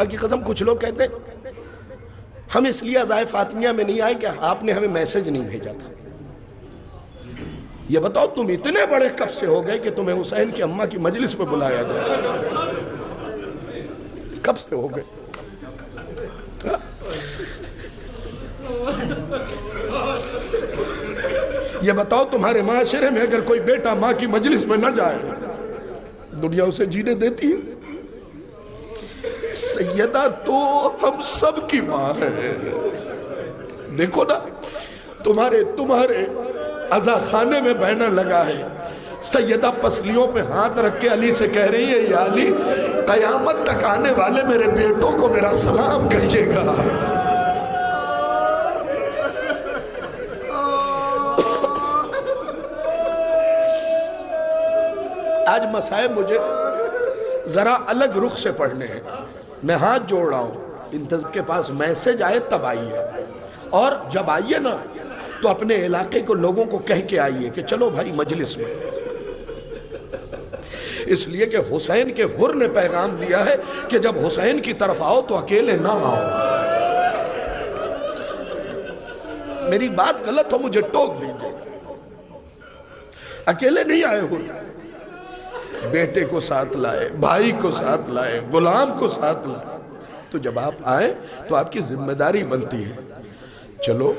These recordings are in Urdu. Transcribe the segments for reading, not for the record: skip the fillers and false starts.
خدا کی قسم کچھ لوگ کہتے ہیں ہم اس لیے عزائے فاطمیہ میں نہیں آئے کہ آپ نے ہمیں میسج نہیں بھیجا تھا. یہ بتاؤ تم اتنے بڑے کب سے ہو گئے کہ تمہیں حسین کی اماں کی مجلس پہ بلایا جائے؟ کب سے ہو گئے؟ یہ بتاؤ تمہارے معاشرے میں اگر کوئی بیٹا ماں کی مجلس میں نہ جائے دنیا اسے جینے دیتی ہے؟ سیدہ تو ہم سب کی ماں ہے. دیکھو نا تمہارے عزا خانے میں بینر لگا ہے. سیدہ پسلیوں پہ ہاتھ رکھ کے علی سے کہہ رہی ہے یا علی قیامت تک آنے والے میرے بیٹوں کو میرا سلام کہیے گا. آج مسائل مجھے ذرا الگ رخ سے پڑھنے ہیں. میں ہاتھ جوڑ رہا ہوں انتظار کے پاس میسج آئے تب آئیے, اور جب آئیے نا تو اپنے علاقے کو لوگوں کو کہہ کے آئیے کہ چلو بھائی مجلس میں. اس لیے کہ حسین کے حر نے پیغام دیا ہے کہ جب حسین کی طرف آؤ تو اکیلے نہ آؤ. میری بات غلط ہو مجھے ٹوک دیجیے. اکیلے نہیں آئے حر, بیٹے کو ساتھ لائے, بھائی کو ساتھ لائے, غلام کو ساتھ لائے. تو جب آپ آئیں تو آپ کی ذمہ داری بنتی ہے چلو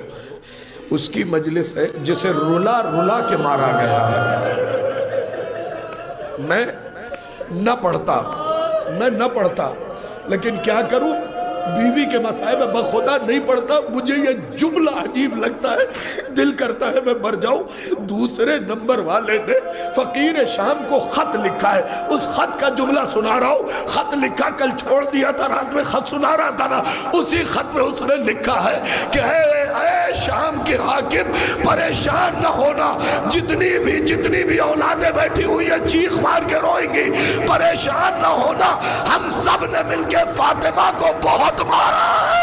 اس کی مجلس ہے جسے رلا رلا کے مارا گیا ہے. میں نہ پڑھتا لیکن کیا کروں, بیوی کے مسائل میں بخدا نہیں پڑھتا. مجھے یہ جملہ عجیب لگتا ہے, دل کرتا ہے میں مر جاؤں. دوسرے نمبر والے نے فقیر شام کو خط لکھا ہے, اس خط کا جملہ سنا رہا ہوں. خط لکھا, کل چھوڑ دیا تھا, رات میں خط سنا رہا تھا نا, اسی خط میں اس نے لکھا ہے کہ اے شام کے حاکم پریشان نہ ہونا, جتنی بھی اولادیں بیٹھی ہوئی ہیں چیخ مار کے روئیں گی, پریشان نہ ہونا, ہم سب نے مل کے فاطمہ کو بہت مارا ہے.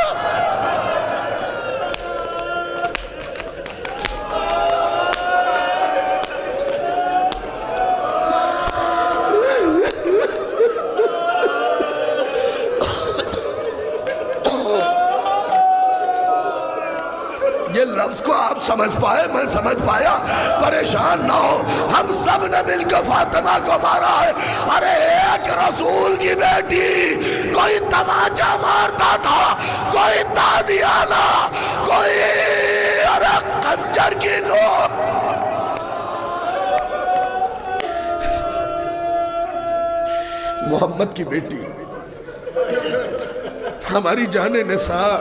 یہ لفظ کو آپ سمجھ پائے, میں سمجھ پایا. پریشان نہ ہو, ہم سب نے مل کے فاطمہ کو مارا ہے. ارے ایک رسول کی بیٹی, کوئی تماچا مارتا تھا, کوئی تادیانہ, کوئی ارے خنجر کی نوک. محمد کی بیٹی, ہماری جان نساء.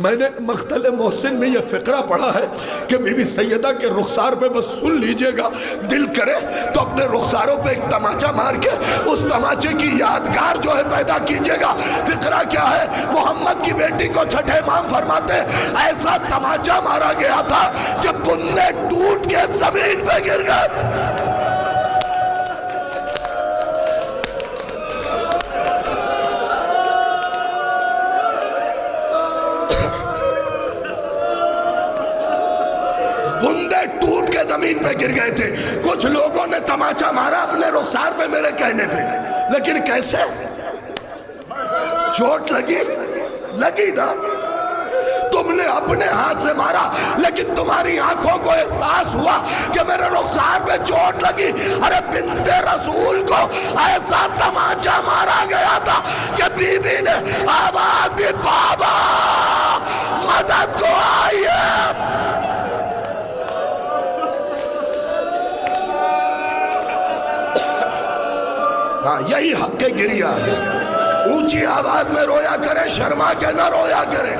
میں نے مقتل محسن میں یہ فقرہ پڑھا ہے کہ بی بی سیدہ کے رخسار پہ بس سن لیجئے گا, دل کرے تو اپنے رخساروں پہ ایک تماچا مار کے اس تماچے کی یادگار جو ہے پیدا کیجئے گا. فقرہ کیا ہے, محمد کی بیٹی کو چھٹے امام فرماتے ایسا تماچا مارا گیا تھا کہ بندے ٹوٹ کے زمین پہ گر گئے. زمین پہ گر گئے تھے. کچھ لوگوں نے تماچا مارا اپنے رخسار پہ میرے کہنے پہ, لیکن کیسے؟ چوٹ لگی نا, تم نے اپنے ہاتھ سے مارا, لیکن تمہاری آنکھوں کو احساس ہوا کہ میرے رخسار پہ چوٹ لگی. ارے بنت رسول کو ایسا تماچا مارا گیا تھا کہ بی بی نے آواز دی, بابا مدد کو آئیے. ہاں یہی حق گریہ ہے. اونچی آواز میں رویا کرے, شرما کے نہ رویا کرے,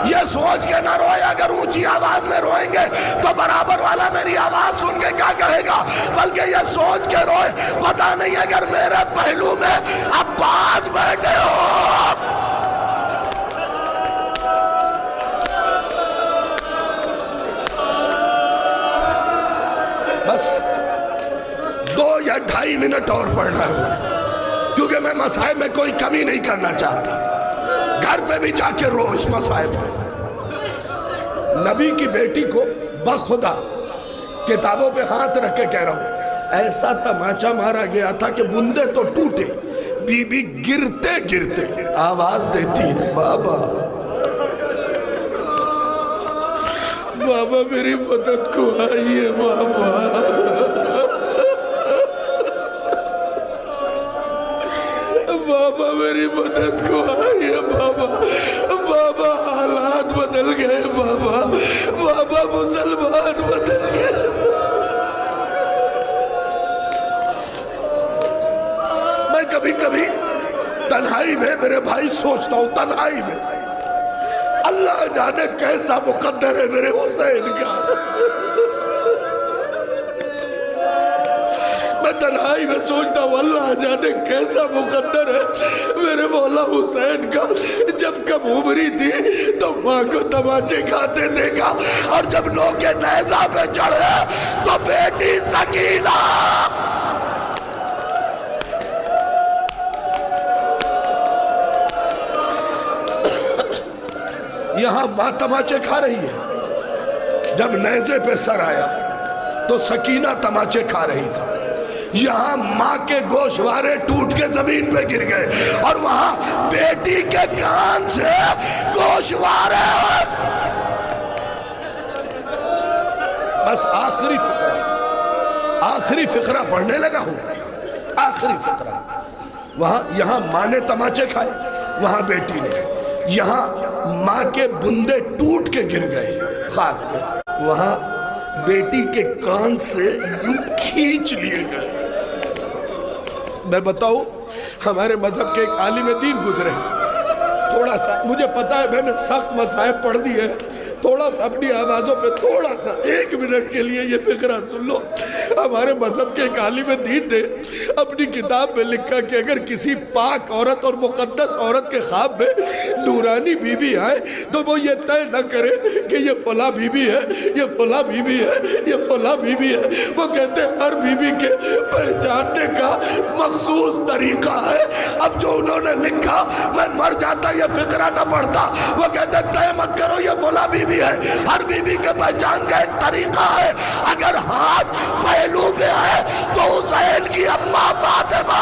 یہ سوچ کے نہ رویا. اگر اونچی آواز میں روئیں گے تو برابر والا میری آواز سن کے کیا کہے گا, بلکہ یہ سوچ کے روئے پتہ نہیں اگر میرے پہلو میں عباس بیٹھے ہو. بس 2 یا 2.5 منٹ اور پڑھنا ہے, کیونکہ میں مسائل میں کوئی کمی نہیں کرنا چاہتا. گھر پہ بھی جا کے رو اس مسائل پہ. نبی کی بیٹی کو بخدا کتابوں پہ ہاتھ رکھ کے کہہ رہا ہوں, ایسا تماچا مارا گیا تھا کہ بندے تو ٹوٹے، بی بی گرتے گرتے آواز دیتی ہے، بابا بابا میری مدد کو آئیے بابا، بابا میری مدد کو آئیے بابا، بابا حالات بدل گئے بابا، بابا مسلمان بدل گئے۔ میں کبھی کبھی تنہائی میں میرے بھائی سوچتا ہوں، تنہائی میں اللہ جانے کیسا مقدر ہے میرے حسین کا۔ میں تنہائی میں سوچتا ہوں اللہ جانے کیسا مقدر ہے میرے مولا حسین کا۔ جب کم عمری تھی تو ماں کو تماچے کھاتے دیکھا، اور جب نوکے نیزہ پہ چڑھے تو بیٹی سکینہ یہاں ماں تماچے کھا رہی ہے، جب نیزے پہ سر آیا تو سکینہ تماچے کھا رہی تھی، یہاں ماں کے گوشوارے ٹوٹ کے زمین پہ گر گئے، اور وہاں بیٹی کے کان سے گوشوارے۔ بس آخری فقرہ پڑھنے لگا ہوں، آخری فقرہ۔ وہاں یہاں ماں نے تماچے کھائے، وہاں بیٹی نے، یہاں ماں کے بندے ٹوٹ کے گر گئے خاک پہ، وہاں بیٹی کے کان سے یوں کھینچ لیے گئے۔ میں بتاؤں، ہمارے مذہب کے ایک عالم دین گزرے، تھوڑا سا مجھے پتا ہے میں نے سخت مذاہب پڑھ دی ہے، تھوڑا سا اپنی آوازوں پہ تھوڑا سا 1 منٹ کے لیے یہ فقرہ سن لو۔ ہمارے مذہب کے ایک عالم دین نے اپنی کتاب میں لکھا کہ اگر کسی پاک عورت اور مقدس عورت کے خواب میں نورانی بی بی آئے تو وہ یہ طے نہ کرے کہ یہ فلاں بی بی ہے، یہ فلاں بی بی ہے، یہ فلاں بی بی ہے۔ وہ کہتے ہیں ہر بی بی کے پہچاننے کا مخصوص طریقہ ہے۔ اب جو انہوں نے لکھا میں مر جاتا یہ فقرہ نہ پڑھتا۔ وہ کہتے ہیں طے مت کرو یہ فلاں بی بی ہے، ہر بی بی کے پہچان کا ایک طریقہ ہے۔ اگر ہاتھ پہلو پہ ہے تو حسین کی اماں فاطمہ،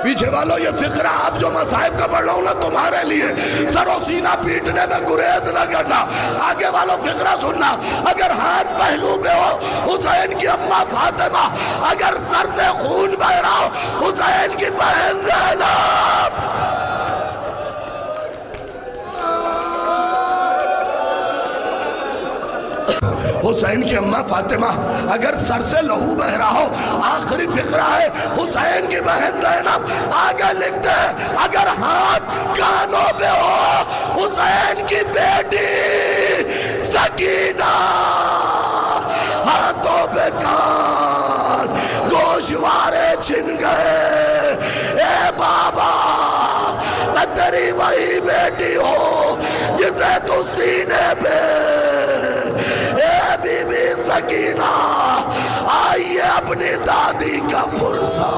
پیچھے والو یہ فقرہ آپ جو مذاہب کا پڑھ رہا ہوں نا تمہارے لیے، سر و سینہ پیٹنے میں گریز نہ کرنا۔ آگے والو فقرہ سننا، اگر ہاتھ پہلو پہ ہو حسین کی اماں فاطمہ، اگر سر سے خون بہ رہا ہو حسین کی بہن زینب۔ حسین کی اماں فاطمہ اگر سر سے لہو بہ رہا ہو، آخری فقرہ ہے حسین کی بہن زینب۔ آگے لکھتے ہیں اگر ہاتھ کانوں پہ ہو حسین کی بیٹی سکینہ، ہاتھوں پہ کان گوشوارے چھن گئے، اے بابا میں تیری وہی بیٹی ہو جسے تو سینے پہ، اے بی بی سکینہ آئیے اپنی دادی کا پرسا۔